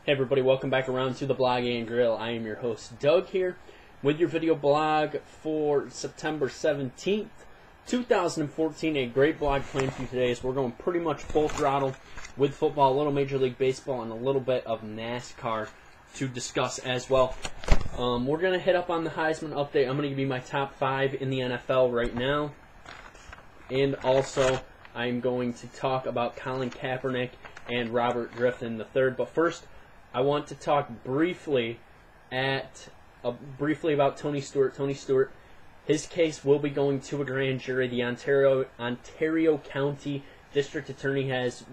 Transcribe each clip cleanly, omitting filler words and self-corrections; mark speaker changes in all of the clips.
Speaker 1: Hey everybody, welcome back around to the Blog and Grill. I am your host Doug here with your video blog for September 17th, 2014. A great blog planned for you today as we're going pretty much full throttle with football, a little Major League Baseball, and a little bit of NASCAR to discuss as well. We're going to hit up on the Heisman update. I'm going to give you my top 5 in the NFL right now. And also, I'm going to talk about Colin Kaepernick and Robert Griffin III. But first, I want to talk briefly about Tony Stewart. Tony Stewart, his case will be going to a grand jury. The Ontario County District Attorney has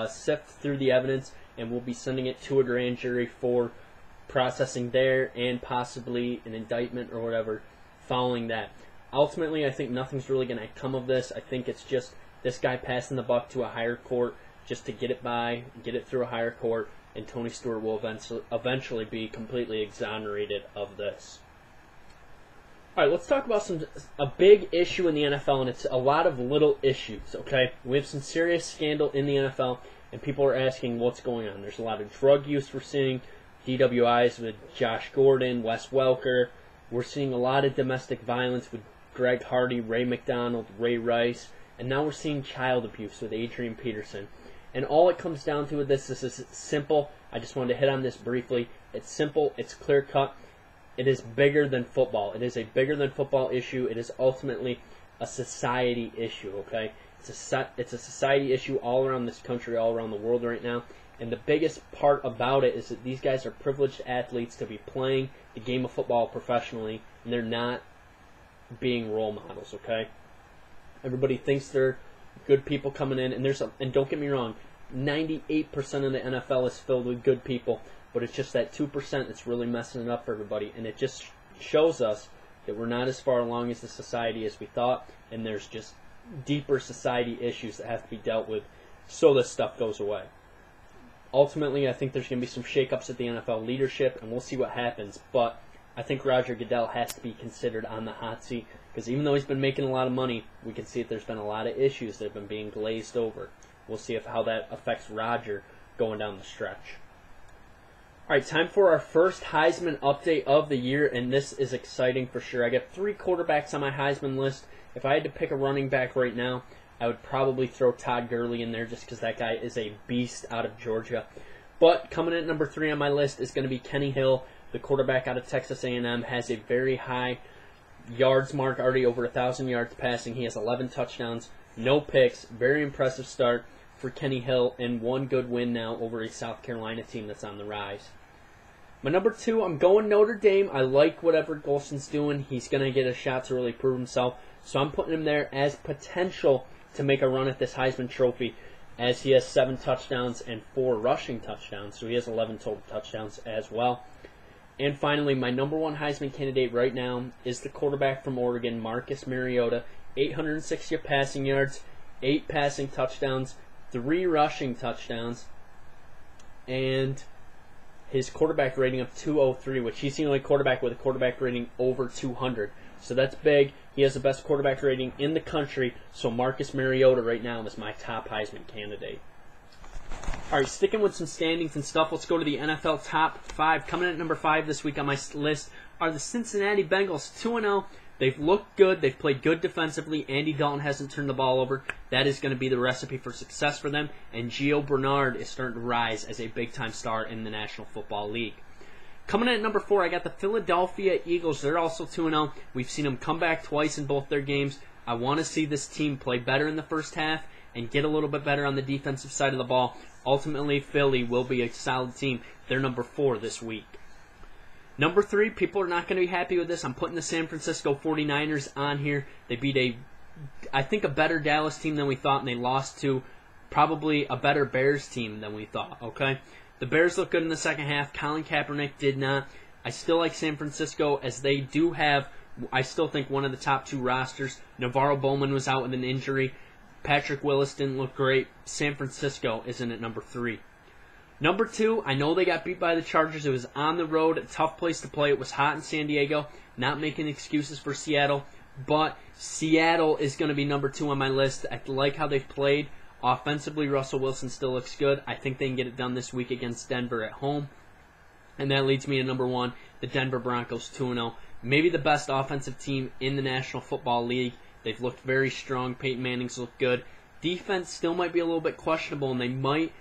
Speaker 1: sifted through the evidence and will be sending it to a grand jury for processing there and possibly an indictment or whatever following that. Ultimately, I think nothing's really going to come of this. I think it's just this guy passing the buck to a higher court just to get it through a higher court, and Tony Stewart will eventually be completely exonerated of this. All right, let's talk about a big issue in the NFL, and it's a lot of little issues, okay? We have some serious scandal in the NFL, and people are asking what's going on. There's a lot of drug use we're seeing, DWIs with Josh Gordon, Wes Welker. We're seeing a lot of domestic violence with Greg Hardy, Ray McDonald, Ray Rice, and now we're seeing child abuse with Adrian Peterson. And all it comes down to with this is simple. I just wanted to hit on this briefly. It's simple. It's clear cut. It is bigger than football. It is a bigger than football issue. It is ultimately a society issue, okay? It's a society issue all around this country, all around the world right now. And the biggest part about it is that these guys are privileged athletes to be playing the game of football professionally, and they're not being role models, okay? Everybody thinks they're good people coming in, and don't get me wrong, 98% of the NFL is filled with good people, but it's just that 2% that's really messing it up for everybody, and it just shows us that we're not as far along as the society as we thought, and there's just deeper society issues that have to be dealt with so this stuff goes away. Ultimately, I think there's going to be some shakeups at the NFL leadership, and we'll see what happens, but I think Roger Goodell has to be considered on the hot seat, because even though he's been making a lot of money, we can see that there's been a lot of issues that have been being glazed over. We'll see how that affects Roger going down the stretch. All right, time for our first Heisman update of the year, and this is exciting for sure. I got 3 quarterbacks on my Heisman list. If I had to pick a running back right now, I would probably throw Todd Gurley in there just because that guy is a beast out of Georgia. But coming in at number 3 on my list is going to be Kenny Hill. The quarterback out of Texas A&M has a very high yards mark, already over 1,000 yards passing. He has 11 touchdowns, no picks. Very impressive start for Kenny Hill, and one good win now over a South Carolina team that's on the rise. My number 2, I'm going Notre Dame. I like whatever Golson's doing. He's going to get a shot to really prove himself, so I'm putting him there as potential to make a run at this Heisman Trophy, as he has 7 touchdowns and 4 rushing touchdowns, so he has 11 total touchdowns as well. And finally, my number 1 Heisman candidate right now is the quarterback from Oregon, Marcus Mariota. 860 passing yards, 8 passing touchdowns, 3 rushing touchdowns, and his quarterback rating of 203, which he's the only quarterback with a quarterback rating over 200. So that's big. He has the best quarterback rating in the country, so Marcus Mariota right now is my top Heisman candidate. All right, sticking with some standings and stuff, let's go to the NFL top 5. Coming in at number 5 this week on my list are the Cincinnati Bengals, 2-0. They've looked good. They've played good defensively. Andy Dalton hasn't turned the ball over. That is going to be the recipe for success for them. And Gio Bernard is starting to rise as a big-time star in the National Football League. Coming in at number 4, I got the Philadelphia Eagles. They're also 2-0. We've seen them come back twice in both their games. I want to see this team play better in the first half and get a little bit better on the defensive side of the ball. Ultimately, Philly will be a solid team. They're number 4 this week. Number 3, people are not going to be happy with this. I'm putting the San Francisco 49ers on here. They beat I think a better Dallas team than we thought, and they lost to probably a better Bears team than we thought, okay? The Bears look good in the second half. Colin Kaepernick did not. I still like San Francisco, as they do have, I still think, one of the top 2 rosters. Navarro Bowman was out with an injury. Patrick Willis didn't look great. San Francisco is in at number 3. Number 2, I know they got beat by the Chargers. It was on the road, a tough place to play. It was hot in San Diego. Not making excuses for Seattle, but Seattle is going to be number 2 on my list. I like how they've played. Offensively, Russell Wilson still looks good. I think they can get it done this week against Denver at home. And that leads me to number 1, the Denver Broncos 2-0. Maybe the best offensive team in the National Football League. They've looked very strong. Peyton Manning's looked good. Defense still might be a little bit questionable, and they might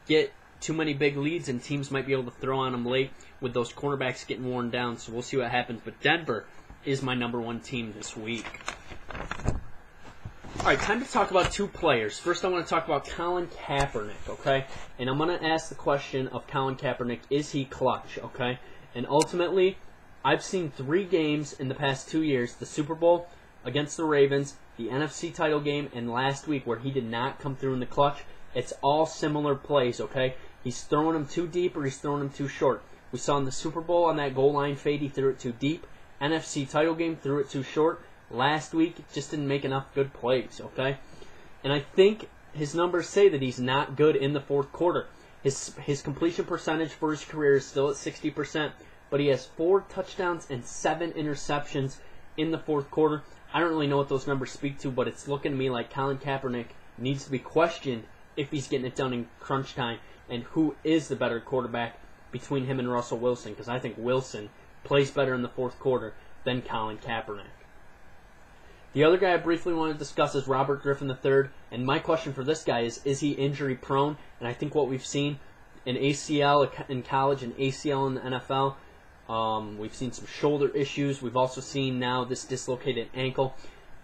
Speaker 1: get too many big leads, and teams might be able to throw on them late with those cornerbacks getting worn down. So we'll see what happens. But Denver is my number 1 team this week. All right, time to talk about 2 players. First, I want to talk about Colin Kaepernick, okay? And I'm going to ask the question of Colin Kaepernick, is he clutch, okay? And ultimately, I've seen 3 games in the past 2 years, the Super Bowl against the Ravens, the NFC title game, and last week where he did not come through in the clutch. It's all similar plays, okay? He's throwing them too deep or he's throwing them too short. We saw in the Super Bowl on that goal line fade, he threw it too deep. NFC title game, threw it too short. Last week, just didn't make enough good plays, okay? And I think his numbers say that he's not good in the fourth quarter. His completion percentage for his career is still at 60%, but he has 4 touchdowns and 7 interceptions in the fourth quarter. I don't really know what those numbers speak to, but it's looking to me like Colin Kaepernick needs to be questioned if he's getting it done in crunch time, and who is the better quarterback between him and Russell Wilson, because I think Wilson plays better in the fourth quarter than Colin Kaepernick. The other guy I briefly want to discuss is Robert Griffin III, and my question for this guy is he injury prone? And I think what we've seen in ACL in college and ACL in the NFL, we've seen some shoulder issues. We've also seen now this dislocated ankle.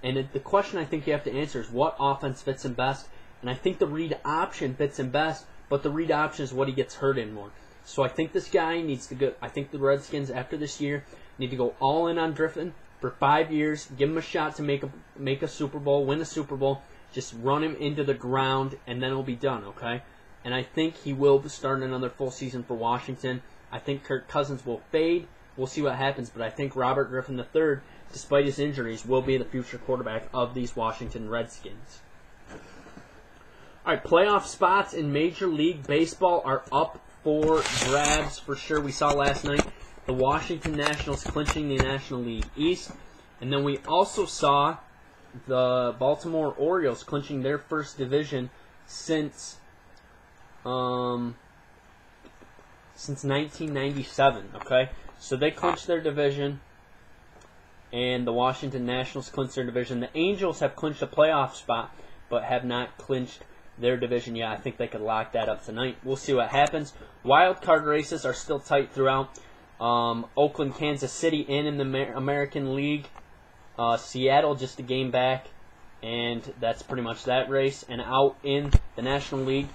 Speaker 1: And the question I think you have to answer is what offense fits him best? And I think the read option fits him best, but the read option is what he gets hurt in more. So I think this guy needs to go. I think the Redskins after this year need to go all in on Griffin for 5 years. Give him a shot to make a Super Bowl, win a Super Bowl. Just run him into the ground, and then it'll be done. Okay. And I think he will start another full season for Washington. I think Kirk Cousins will fade. We'll see what happens, but I think Robert Griffin III, despite his injuries, will be the future quarterback of these Washington Redskins. All right, playoff spots in Major League Baseball are up for grabs for sure. We saw last night the Washington Nationals clinching the National League East, and then we also saw the Baltimore Orioles clinching their first division since 1997. Okay, so they clinched their division, and the Washington Nationals clinched their division. The Angels have clinched a playoff spot, but have not clinched their division yet. I think they could lock that up tonight. We'll see what happens. Wild card races are still tight throughout. Oakland, Kansas City, and in the American League. Seattle just a game back, and that's pretty much that race. And out in the National League,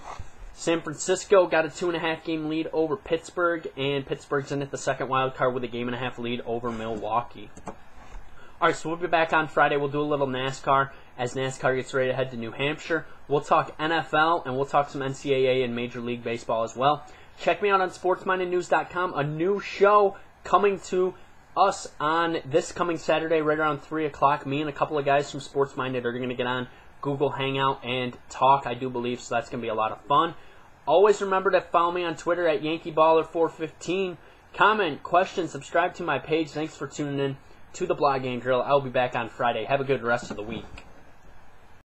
Speaker 1: San Francisco got a 2.5 game lead over Pittsburgh, and Pittsburgh's in at the second wild card with a 1.5 game lead over Milwaukee. All right, so we'll be back on Friday. We'll do a little NASCAR as NASCAR gets ready to head to New Hampshire. We'll talk NFL, and we'll talk some NCAA and Major League Baseball as well. Check me out on sportsmindednews.com. A new show coming to us on this coming Saturday right around 3 o'clock. Me and a couple of guys from Sports Minded are going to get on Google Hangout and talk, I do believe, so that's going to be a lot of fun. Always remember to follow me on Twitter at YankeeBaller415. Comment, question, subscribe to my page. Thanks for tuning in to the Blog Game Drill. I'll be back on Friday. Have a good rest of the week.